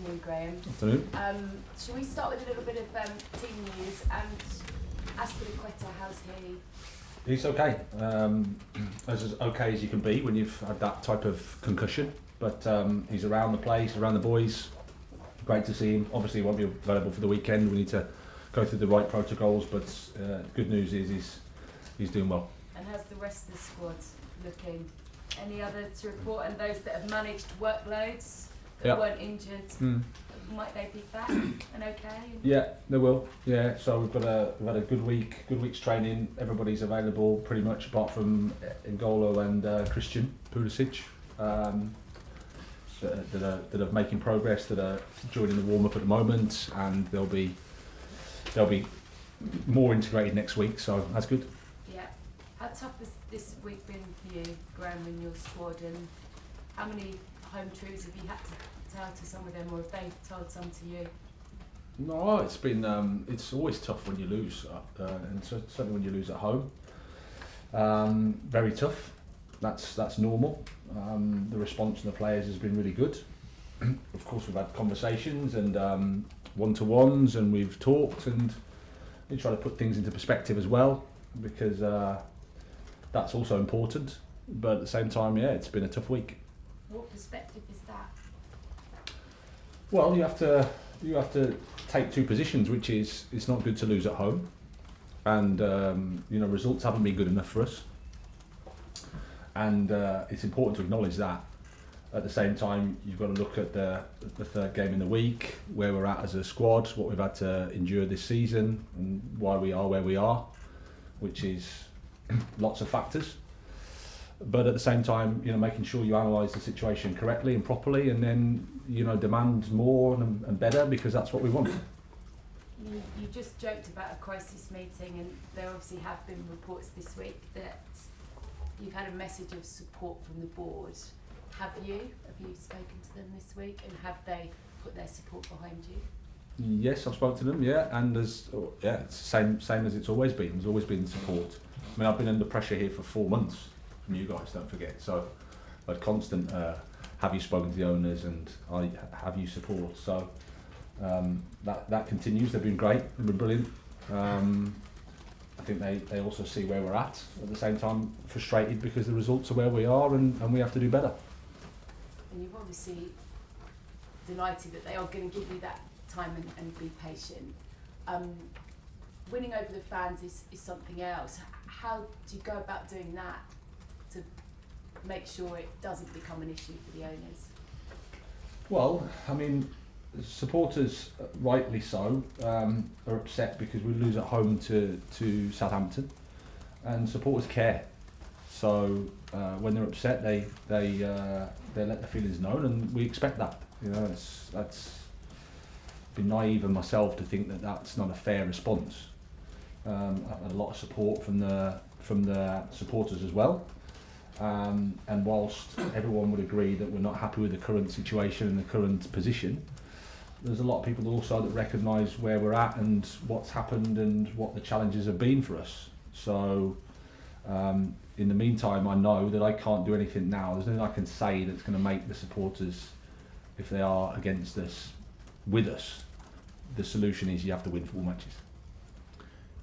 afternoon, Graham. Afternoon. Shall we start with a little bit of team news? And Azpilicueta, how's he? He's okay. As okay as you can be when you've had that type of concussion. But he's around the place, around the boys. Great to see him. Obviously, he won't be available for the weekend. We need to go through the right protocols. But good news is he's doing well. And how's the rest of the squad looking? Any other to report? And those that have managed workloads that weren't injured, might they be back and okay? Yeah, they will. Yeah, so we've had a good week's training. Everybody's available pretty much, apart from N'Golo and Christian Pulisic, that are making progress, that are joining the warm up at the moment, and they'll be more integrated next week. So that's good. Yeah. How tough has this week been for you, Graham, in your squad, and how many home truths have you had to tell to some of them, or have they told some to you? No, it's been it's always tough when you lose, and certainly when you lose at home. Very tough. That's normal. The response from the players has been really good. Of course, we've had conversations and one-to-ones, and we've talked, and we try to put things into perspective as well, because that's also important. But at the same time, yeah, it's been a tough week. What perspective is that? Well, you have to take two positions, which is it's not good to lose at home, and results haven't been good enough for us, and it's important to acknowledge that. At the same time, you've got to look at the third game in the week, where we're at as a squad, what we've had to endure this season, and why we are where we are, which is lots of factors. But at the same time, making sure you analyse the situation correctly and properly, and then demand more and better, because that's what we want. You just joked about a crisis meeting, and there obviously have been reports this week that you've had a message of support from the board. Have you spoken to them this week, and have they put their support behind you? Yes, I've spoken to them, and it's the same as it's always been. There's always been support. I mean, I've been under pressure here for 4 months from you guys, don't forget. So I've had constant, have you spoken to the owners, and have you support? So that continues. They've been great, they've been brilliant. I think they also see where we're at the same time, frustrated because the results are where we are, and we have to do better. And you've obviously delighted that they are going to give you that time and be patient. Winning over the fans is something else. How do you go about doing that to make sure it doesn't become an issue for the owners? Well, I mean, supporters, rightly so, are upset because we lose at home to Southampton, and supporters care. So when they're upset, they let their feelings known, and we expect that. That's been naive of myself to think that that's not a fair response. I've had a lot of support from the supporters as well. And whilst everyone would agree that we're not happy with the current situation and the current position, there's a lot of people also that recognise where we're at and what's happened and what the challenges have been for us. So in the meantime, I know that I can't do anything now. There's nothing I can say that's going to make the supporters, if they are against us, with us. The solution is you have to win 4 matches.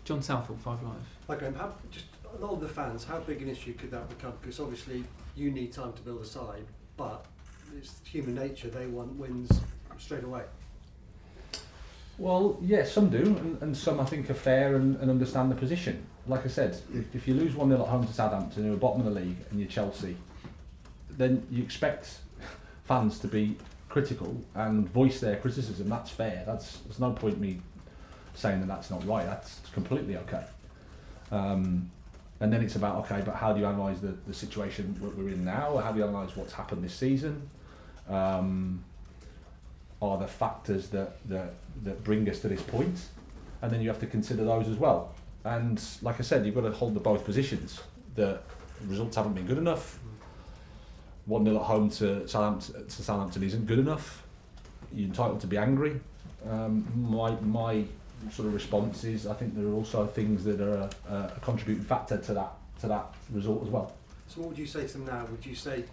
John Southall, 5 Live. Hi Graham, just a lot of the fans, how big an issue could that become? Because obviously you need time to build a side, but it's human nature, they want wins straight away. Well, yeah, some do, and some I think are fair and understand the position. Like I said, if you lose 1-0 at home to Southampton, who are bottom of the league, and you're Chelsea, then you expect fans to be critical and voice their criticism. That's fair. There's no point me saying that that's not right. That's completely okay. And then it's about, okay, but how do you analyse the situation we're in now? How do you analyse what's happened this season? Are the factors that bring us to this point? And then you have to consider those as well. And like I said, you've got to hold the both positions. The results haven't been good enough. 1-0 at home to Southampton isn't good enough. You're entitled to be angry. My sort of response is, I think there are also things that are a contributing factor to that result as well. So what would you say to them now? Would you say,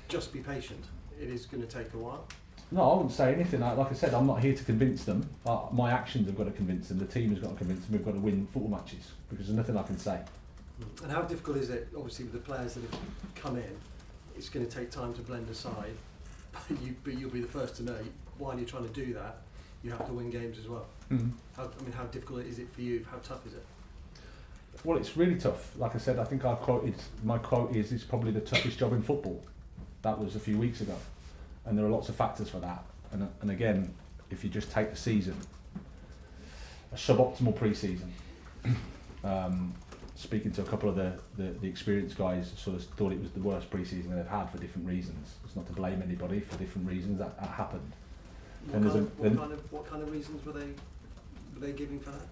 just be patient? It is going to take a while. No, I wouldn't say anything. Like I said, I'm not here to convince them. My actions have got to convince them. The team has got to convince them. We've got to win football matches because there's nothing I can say. And how difficult is it, obviously, with the players that have come in? It's going to take time to blend aside, but you'll be the first to know while you're trying to do that, you have to win games as well. How difficult is it for you? How tough is it? Well, it's really tough. Like I said, I think my quote is it's probably the toughest job in football. That was a few weeks ago. And there are lots of factors for that. And again, if you just take the season, a suboptimal pre-season. Speaking to a couple of the experienced guys, sort of thought it was the worst pre-season they've had for different reasons. It's not to blame anybody for different reasons that happened. What kind of reasons were they giving for that?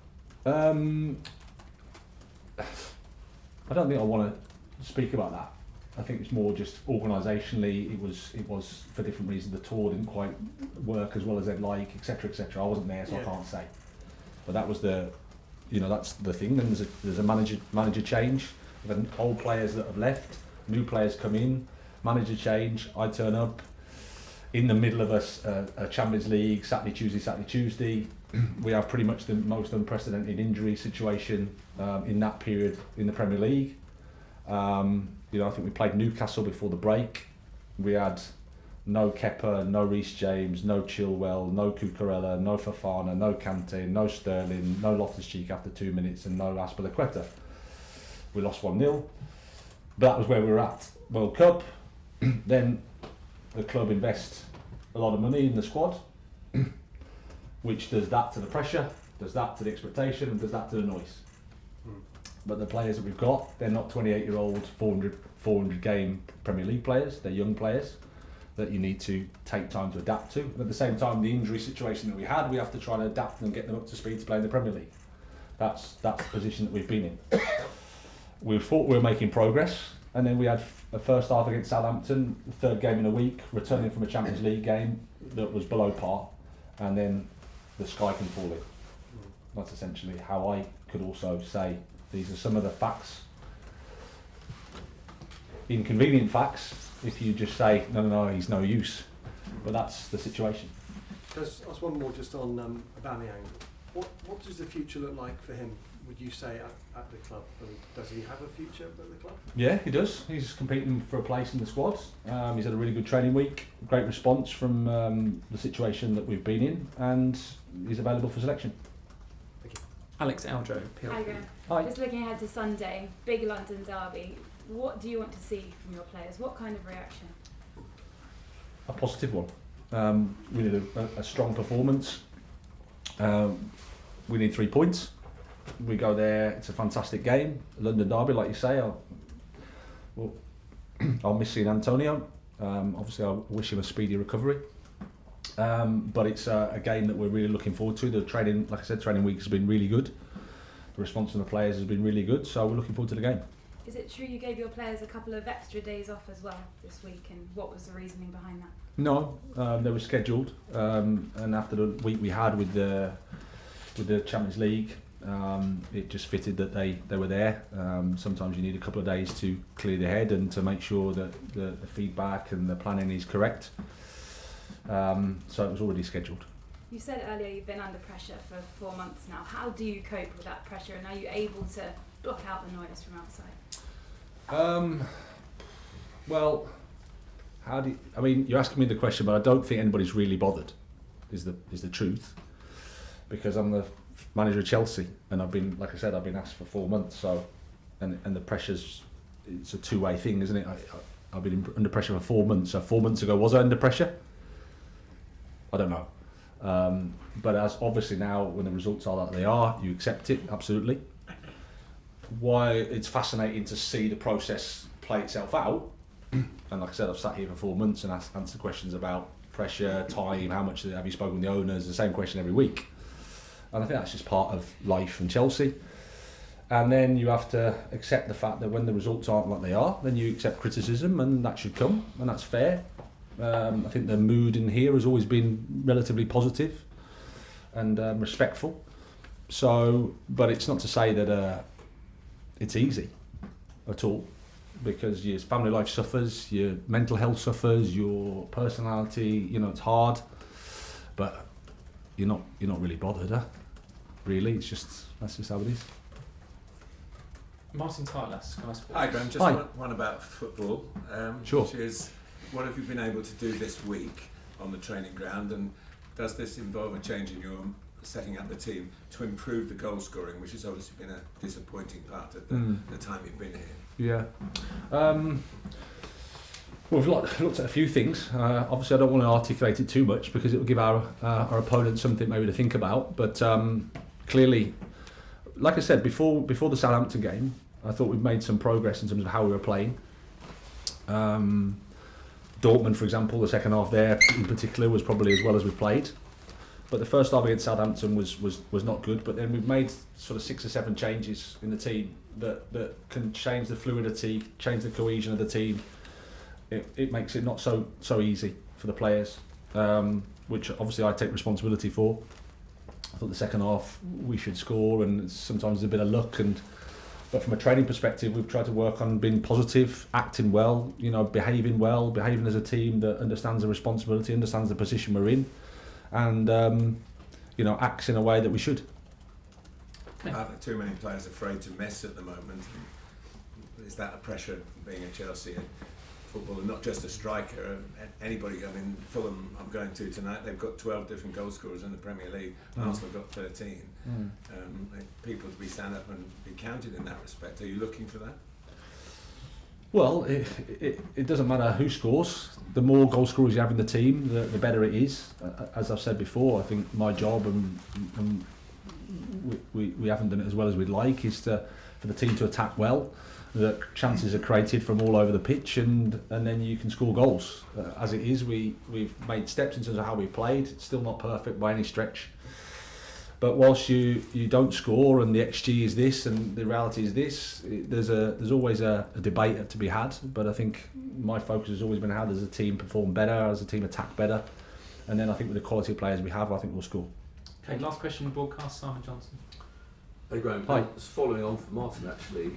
I don't think I want to speak about that. I think it's more just organisationally. It was for different reasons. The tour didn't quite work as well as they'd like, etc., etc. I wasn't there, so I can't say. But that was that's the thing. Then there's a manager change. We've had old players that have left, new players come in, manager change. I turn up in the middle of a Champions League Saturday, Tuesday. We have pretty much the most unprecedented injury situation in that period in the Premier League. I think we played Newcastle before the break. We had no Kerr, no Reece James, no Chilwell, no Cucurella, no Fofana, no Kanté, no Sterling, no Loftus-Cheek after 2 minutes, and no Azpilicueta. We lost 1-0. But that was where we were at. World Cup. Then the club invests a lot of money in the squad, which does that to the pressure, does that to the expectation, and does that to the noise. But the players that we've got, they're not 28-year-old 400 game Premier League players. They're young players that you need to take time to adapt to. And at the same time, the injury situation that we had, we have to try and adapt and get them up to speed to play in the Premier League. That's the position that we've been in. We thought we were making progress, and then we had a first half against Southampton, the third game in a week, returning from a Champions League game that was below par, and then the sky can fall in. That's essentially how I could also say these are some of the facts, inconvenient facts, if you just say, no, he's no use. But that's the situation. Just ask one more just on Aubameyang. What does the future look like for him, would you say, at the club? Does he have a future at the club? Yeah, he does. He's competing for a place in the squad. He's had a really good training week, great response from the situation that we've been in, and he's available for selection. Thank you. Alex Aljo, PL. Hi, Graham. Hi. Just looking ahead to Sunday, big London derby. What do you want to see from your players? What kind of reaction? A positive one. We need a strong performance. We need 3 points. We go there, it's a fantastic game. London derby, like you say. I'll miss seeing Antonio. Obviously, I wish him a speedy recovery. But it's a game that we're really looking forward to. The training, like I said, training week has been really good. The response from the players has been really good, so we're looking forward to the game. Is it true you gave your players a couple of extra days off as well this week, and what was the reasoning behind that? No, they were scheduled, and after the week we had with the Champions League, it just fitted that they were there. Sometimes you need a couple of days to clear the head and to make sure that the feedback and the planning is correct. So it was already scheduled. You said earlier you've been under pressure for 4 months now. How do you cope with that pressure, and are you able to block out the noise from outside? Well, you're asking me the question, but I don't think anybody's really bothered, is the truth, because I'm the manager of Chelsea, and I've been asked for 4 months, so, and the pressure's, it's a two-way thing, isn't it? I've been under pressure for 4 months, so 4 months ago, was I under pressure? I don't know. But as obviously now, when the results are that they are, you accept it, absolutely. Why it's fascinating to see the process play itself out, and like I said, I've sat here for 4 months and answered questions about pressure, time, how much have you spoken with the owners, the same question every week. And I think that's just part of life in Chelsea. And then you have to accept the fact that when the results aren't like they are, then you accept criticism, and that should come, and that's fair. I think the mood in here has always been relatively positive and respectful. So, but it's not to say that it's easy at all. because your family life suffers, your mental health suffers, your personality. It's hard, but you're not really bothered, huh? Really, that's just how it is. Martin Tyler, Sky Sports. Hi Graham, just Hi. one about football. Sure. Which is, what have you been able to do this week on the training ground, and does this involve a change in your setting up the team to improve the goal scoring, which has obviously been a disappointing part of the time you've been here? Yeah. We've looked at a few things. Obviously, I don't want to articulate it too much because it will give our opponent something maybe to think about. But clearly, like I said before the Southampton game, I thought we've made some progress in terms of how we were playing. Dortmund, for example, the second half there in particular was probably as well as we've played. But the first half against Southampton was not good. But then we've made sort of 6 or 7 changes in the team that can change the fluidity, change the cohesion of the team. It makes it not so easy for the players, which obviously I take responsibility for. I thought the second half we should score, and sometimes a bit of luck. But from a training perspective, we've tried to work on being positive, acting well, behaving as a team that understands the responsibility, understands the position we're in, and acts in a way that we should. Are there too many players afraid to miss at the moment? Is that a pressure being a Chelsea footballer, not just a striker? Anybody, Fulham I'm going to tonight, they've got 12 different goal scorers in the Premier League. Arsenal have got 13. People to be stand up and be counted in that respect. Are you looking for that? Well, it doesn't matter who scores. The more goal scorers you have in the team, the better it is. As I've said before, I think my job, and we haven't done it as well as we'd like, is for the team to attack well. That chances are created from all over the pitch, and then you can score goals. As it is, we've made steps in terms of how we played. It's still not perfect by any stretch. But whilst you don't score and the XG is this and the reality is this, there's always a debate to be had. But I think my focus has always been how does the team perform better, how does the team attack better, and then I think with the quality of players we have, I think we'll score. Okay, last question on broadcast, Simon Johnson. Hey Graham, Hi. Just following on from Martin actually,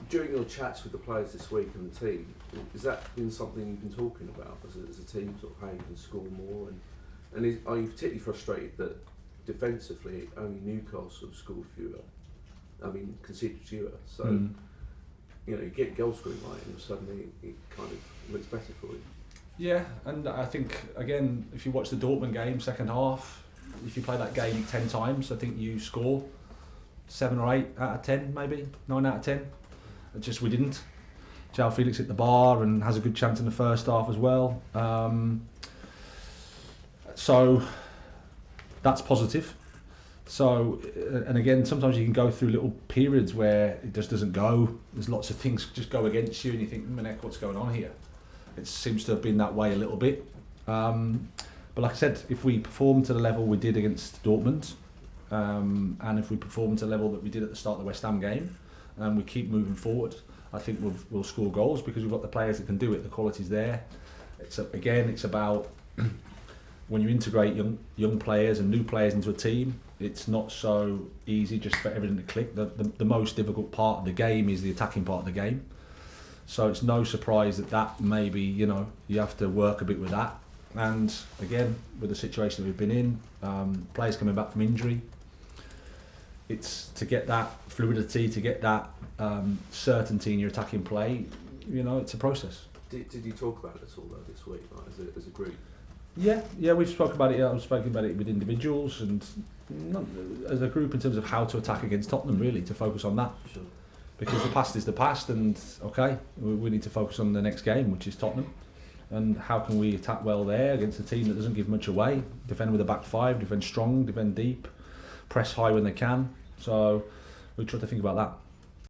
during your chats with the players this week and the team, has that been something you've been talking about as a team, sort of how you can score more, and are you particularly frustrated that defensively only Newcastle have scored fewer, conceded fewer, so you get goal scoring right and suddenly it kind of looks better for you? Yeah, and I think again, if you watch the Dortmund game second half, if you play that game 10 times, I think you score 7 or 8 out of 10, maybe 9 out of 10. Just we didn't. João Felix hit the bar and has a good chance in the first half as well. So that's positive. So, and again, sometimes you can go through little periods where it just doesn't go. There's lots of things just go against you, and you think, Munich, what's going on here? It seems to have been that way a little bit. But like I said, if we perform to the level we did against Dortmund, and if we perform to the level that we did at the start of the West Ham game, and we keep moving forward, I think we'll score goals because we've got the players that can do it. The quality's there. It's about when you integrate young players and new players into a team, it's not so easy just for everything to click. The most difficult part of the game is the attacking part of the game. So it's no surprise that maybe you have to work a bit with that. And again, with the situation that we've been in, players coming back from injury, it's to get that fluidity, to get that certainty in your attacking play. It's a process. Did you talk about it at all though this week, like, as a group? Yeah, we've spoken about it. I've spoken about it with individuals and not as a group in terms of how to attack against Tottenham. Really, to focus on that. Sure. Because the past is the past, and we need to focus on the next game, which is Tottenham. And how can we attack well there against a team that doesn't give much away? Defend with a back five, defend strong, defend deep, press high when they can. So we try to think about that.